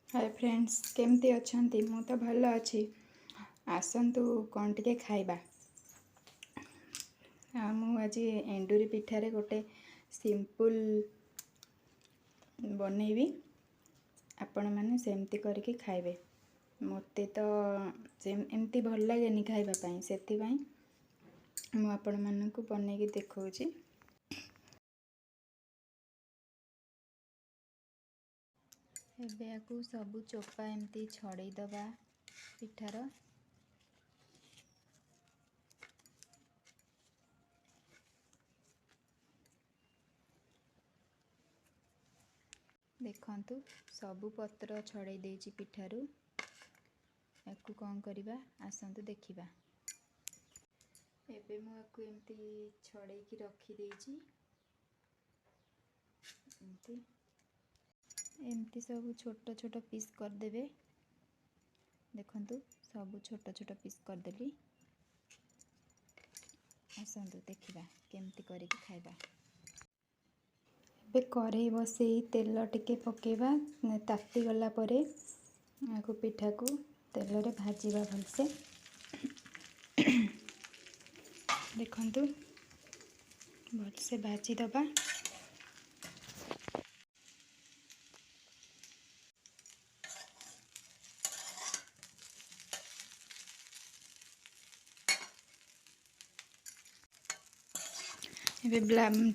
Hi friends केमती अछंती मु तो भल अच्छी आसतु कौन टे खाइबा आज एंडूरी पिठारे गोटे सिंपल बनैबी आपण मैंने सेमती करके खाइबे। मते तो एमती भल लगे खाइबापी से मु आपण मानक बनैकी देखौची। एबे याकू सबू चोपा एमती छड़े दबा पिठार देखंतु सबू पत्र छड़े देची पिठारू याकू कौन करिबा आसंतु देखिबा। एबे मु याकू एमती छड़े की रखी देची एमती सब छोट छोट पीस कर देबे। देखंतु सब छोट छोट पीस कर देली आसंतु देखिबा केमती करके खाइबा। एबे कढ़ई बसई तेल टिके पकेबा ताती गला परे आकु पिठा को तेल रे भाजीबा भलसे। देखंतु भलसे भाजी दबा।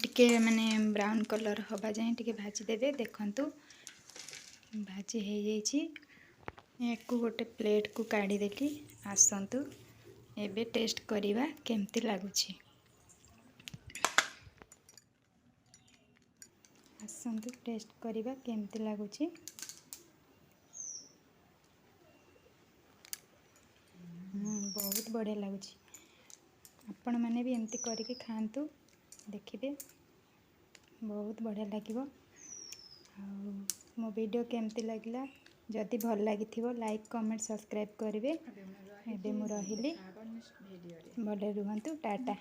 टिके माने ब्राउन कलर हवा जाए टिके भाजी देबे। देखंतु भाजी हो जाइए याकू गोटे प्लेट को काढ़ी देली आसंतु एबे टेस्ट करिबा केमती लागुची। आसंतु टेस्ट करिबा केमती लागुची। बहुत बढ़िया लगुची। आपण मैंने भी एमती करके खातु देखिए बहुत बढ़िया लगे। मो वीडियो केमती लगला जदि भल लगी लाइक कमेंट सब्सक्राइब करेंगे। एबे मु रहिली भले रुहंतु टाटा।